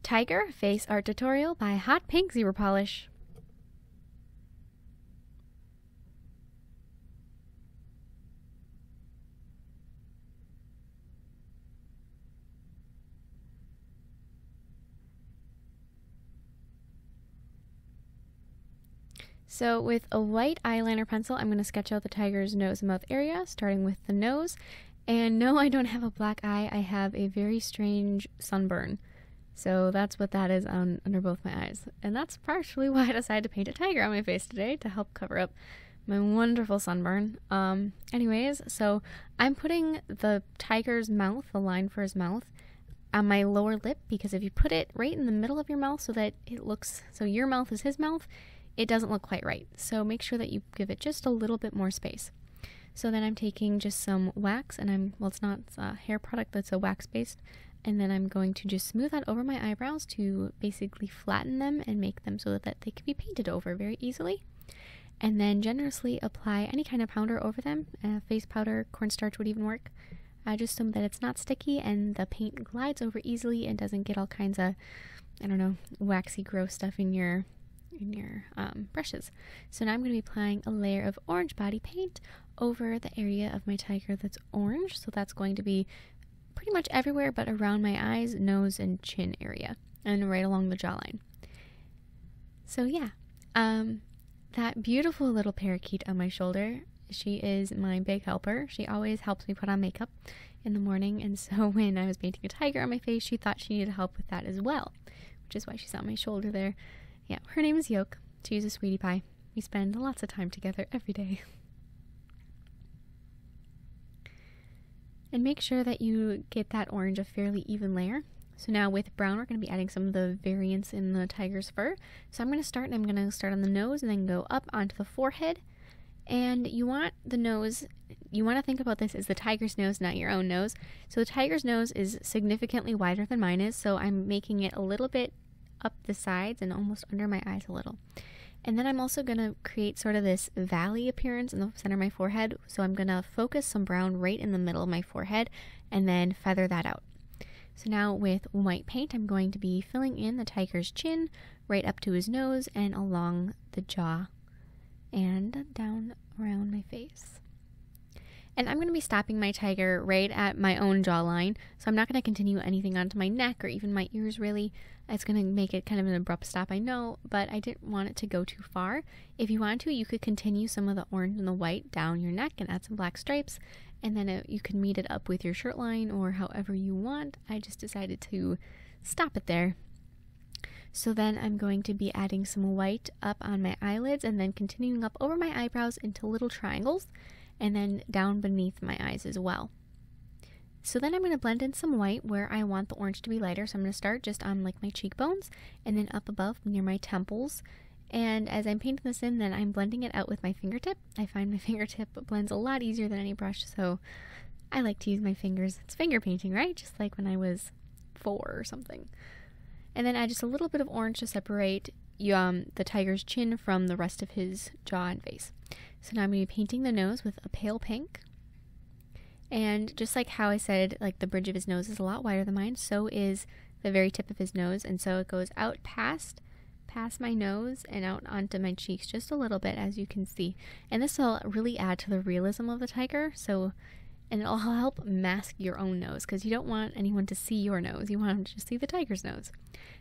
Tiger Face Art Tutorial by Hotpinkzebrapolish. So with a white eyeliner pencil, I'm going to sketch out the tiger's nose and mouth area, starting with the nose. And no, I don't have a black eye. I have a very strange sunburn. So that's what that is under both my eyes. And that's partially why I decided to paint a tiger on my face today, to help cover up my wonderful sunburn. Anyways, so I'm putting the tiger's mouth, the line for his mouth, on my lower lip, because if you put it right in the middle of your mouth so that it looks, so your mouth is his mouth, it doesn't look quite right. So make sure that you give it just a little bit more space. So then I'm taking just some wax, and it's not a hair product, that's a wax based. And then I'm going to just smooth that over my eyebrows to basically flatten them and make them so that they can be painted over very easily. And then generously apply any kind of powder over them. Face powder, cornstarch would even work. Just so that it's not sticky and the paint glides over easily and doesn't get all kinds of, I don't know, waxy gross stuff in your brushes. So now I'm going to be applying a layer of orange body paint over the area of my tiger that's orange. So that's going to be pretty much everywhere but around my eyes, nose, and chin area, and right along the jawline. So yeah, that beautiful little parakeet on my shoulder, she is my big helper. She always helps me put on makeup in the morning, and so when I was painting a tiger on my face, she thought she needed help with that as well, which is why she's on my shoulder there. Yeah, her name is Yoke. She's a sweetie pie. We spend lots of time together every day. And make sure that you get that orange a fairly even layer. So now with brown, we're going to be adding some of the variants in the tiger's fur. So I'm going to start on the nose and then go up onto the forehead. And you want the nose, you want to think about this as the tiger's nose, not your own nose. So the tiger's nose is significantly wider than mine is, so I'm making it a little bit up the sides and almost under my eyes a little. And then I'm also going to create sort of this valley appearance in the center of my forehead. So I'm going to focus some brown right in the middle of my forehead and then feather that out. So now with white paint, I'm going to be filling in the tiger's chin right up to his nose and along the jaw and down around my face. And I'm going to be stopping my tiger right at my own jawline, so I'm not going to continue anything onto my neck or even my ears really. It's going to make it kind of an abrupt stop, I know, but I didn't want it to go too far. If you want to, you could continue some of the orange and the white down your neck and add some black stripes, and then you can meet it up with your shirt line or however you want. I just decided to stop it there. So then I'm going to be adding some white up on my eyelids and then continuing up over my eyebrows into little triangles, and then down beneath my eyes as well. So then I'm going to blend in some white where I want the orange to be lighter. So I'm going to start just on like my cheekbones and then up above near my temples. And as I'm painting this in, then I'm blending it out with my fingertip. I find my fingertip blends a lot easier than any brush, so I like to use my fingers. It's finger painting, right? Just like when I was 4 or something. And then add just a little bit of orange to separate the tiger's chin from the rest of his jaw and face. So now I'm going to be painting the nose with a pale pink. And just like how I said, like the bridge of his nose is a lot wider than mine, so is the very tip of his nose. And so it goes out past my nose and out onto my cheeks just a little bit, as you can see. And this will really add to the realism of the tiger. And it'll help mask your own nose, because you don't want anyone to see your nose. You want them to just see the tiger's nose.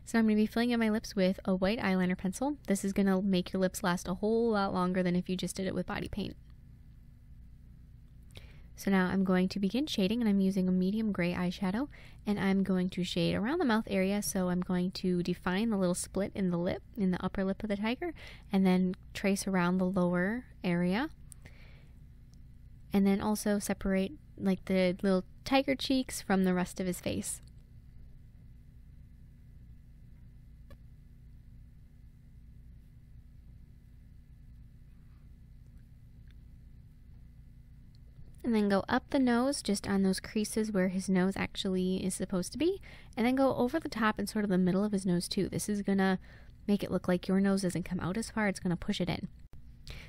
So I'm going to be filling in my lips with a white eyeliner pencil. This is going to make your lips last a whole lot longer than if you just did it with body paint. So now I'm going to begin shading, and I'm using a medium gray eyeshadow, and I'm going to shade around the mouth area. So I'm going to define the little split in the lip, in the upper lip of the tiger, and then trace around the lower area. And then also separate like the little tiger cheeks from the rest of his face. And then go up the nose, just on those creases where his nose actually is supposed to be. And then go over the top and sort of the middle of his nose too. This is gonna make it look like your nose doesn't come out as far, it's gonna push it in.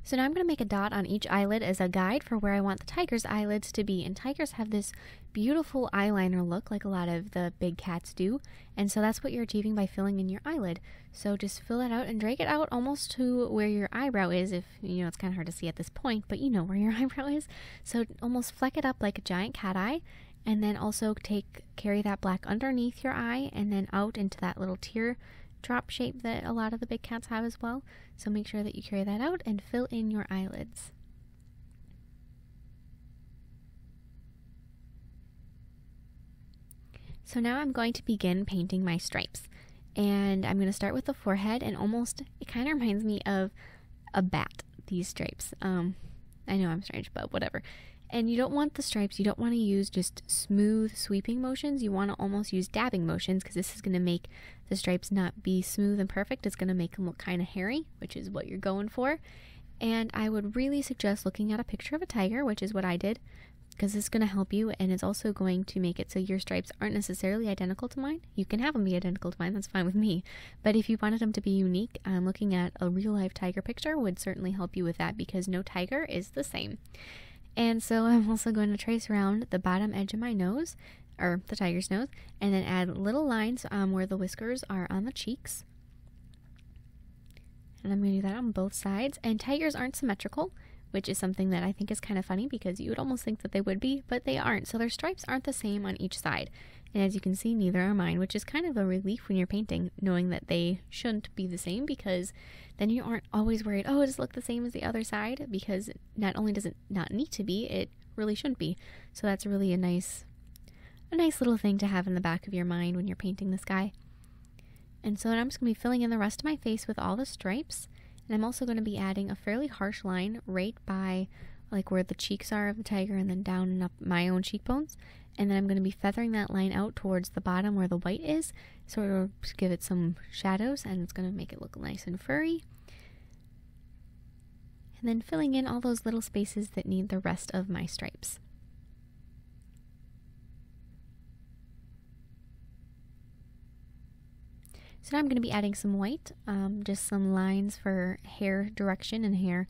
So now I'm going to make a dot on each eyelid as a guide for where I want the tiger's eyelids to be. And tigers have this beautiful eyeliner look like a lot of the big cats do. And so that's what you're achieving by filling in your eyelid. So just fill that out and drag it out almost to where your eyebrow is. If you know, it's kind of hard to see at this point, but you know where your eyebrow is. So almost fleck it up like a giant cat eye. And then also carry that black underneath your eye and then out into that little tear drop shape that a lot of the big cats have as well. So make sure that you carry that out and fill in your eyelids. So now I'm going to begin painting my stripes. And I'm going to start with the forehead, and it kind of reminds me of a bat, these stripes. I know I'm strange, but whatever. And you don't want the stripes, you don't want to use just smooth sweeping motions. You want to almost use dabbing motions, because this is going to make the stripes not be smooth and perfect. It's going to make them look kind of hairy, which is what you're going for. And I would really suggest looking at a picture of a tiger, which is what I did, because it's going to help you, and it's also going to make it so your stripes aren't necessarily identical to mine. You can have them be identical to mine, that's fine with me. But if you wanted them to be unique, looking at a real life tiger picture would certainly help you with that, because no tiger is the same. And so I'm also going to trace around the bottom edge of my nose, or the tiger's nose, and then add little lines where the whiskers are on the cheeks. And I'm going to do that on both sides. And tigers aren't symmetrical, which is something that I think is kind of funny, because you would almost think that they would be, but they aren't. So their stripes aren't the same on each side. And as you can see, neither are mine, which is kind of a relief when you're painting, knowing that they shouldn't be the same, because then you aren't always worried, oh, does it look the same as the other side? Because not only does it not need to be, it really shouldn't be. So that's really a nice little thing to have in the back of your mind when you're painting this guy. And so I'm just going to be filling in the rest of my face with all the stripes. And I'm also going to be adding a fairly harsh line right by like where the cheeks are of the tiger, and then down and up my own cheekbones. And then I'm going to be feathering that line out towards the bottom where the white is, so it'll give it some shadows, and it's going to make it look nice and furry. And then filling in all those little spaces that need the rest of my stripes. So now I'm going to be adding some white, just some lines for hair direction and hair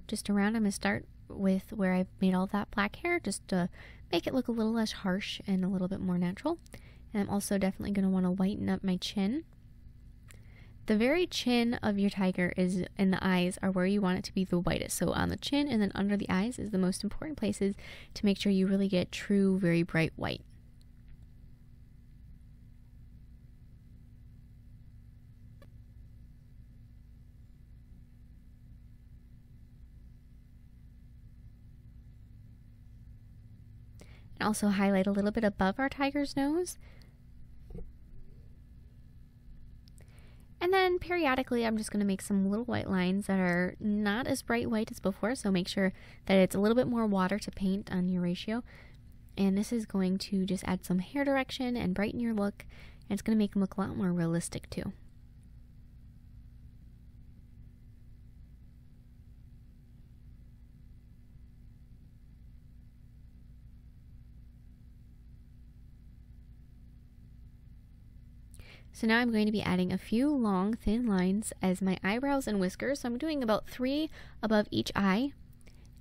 just around. I'm going to start with where I've made all that black hair, just to make it look a little less harsh and a little bit more natural. And I'm also definitely going to want to whiten up my chin. The very chin of your tiger is, and the eyes are where you want it to be the whitest. So on the chin and then under the eyes is the most important places to make sure you really get true, very bright white. Also highlight a little bit above our tiger's nose. And then periodically I'm just going to make some little white lines that are not as bright white as before, so make sure that it's a little bit more water to paint on your ratio. And this is going to just add some hair direction and brighten your look, and it's going to make them look a lot more realistic too. So now I'm going to be adding a few long, thin lines as my eyebrows and whiskers. So I'm doing about 3 above each eye,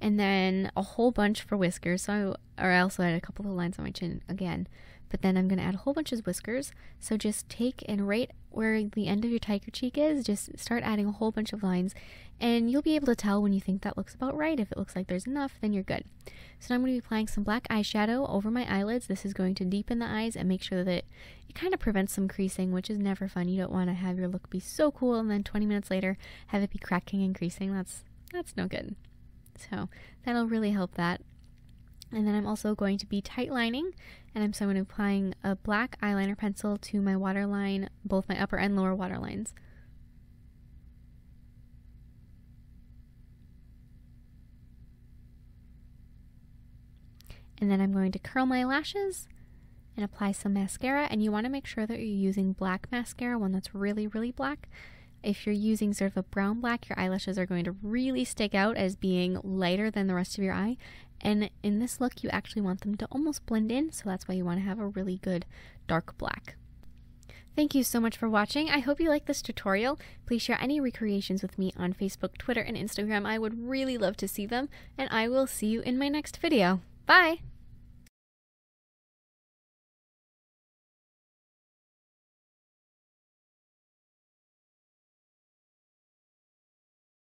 and then a whole bunch for whiskers. So I also added a couple of lines on my chin again, but then I'm going to add a whole bunch of whiskers. So just take and right where the end of your tiger cheek is, just start adding a whole bunch of lines, and you'll be able to tell when you think that looks about right. If it looks like there's enough, then you're good. So now I'm going to be applying some black eyeshadow over my eyelids. This is going to deepen the eyes and make sure that it kind of prevents some creasing, which is never fun. You don't want to have your look be so cool and then 20 minutes later have it be cracking and creasing. That's no good. So that'll really help that. And then I'm also going to be tight lining, and I'm going to be applying a black eyeliner pencil to my waterline, both my upper and lower waterlines. And then I'm going to curl my lashes and apply some mascara, and you want to make sure that you're using black mascara, one that's really, really black. If you're using sort of a brown black, your eyelashes are going to really stick out as being lighter than the rest of your eye. And in this look, you actually want them to almost blend in, so that's why you want to have a really good dark black. Thank you so much for watching. I hope you liked this tutorial. Please share any recreations with me on Facebook, Twitter, and Instagram. I would really love to see them, and I will see you in my next video. Bye!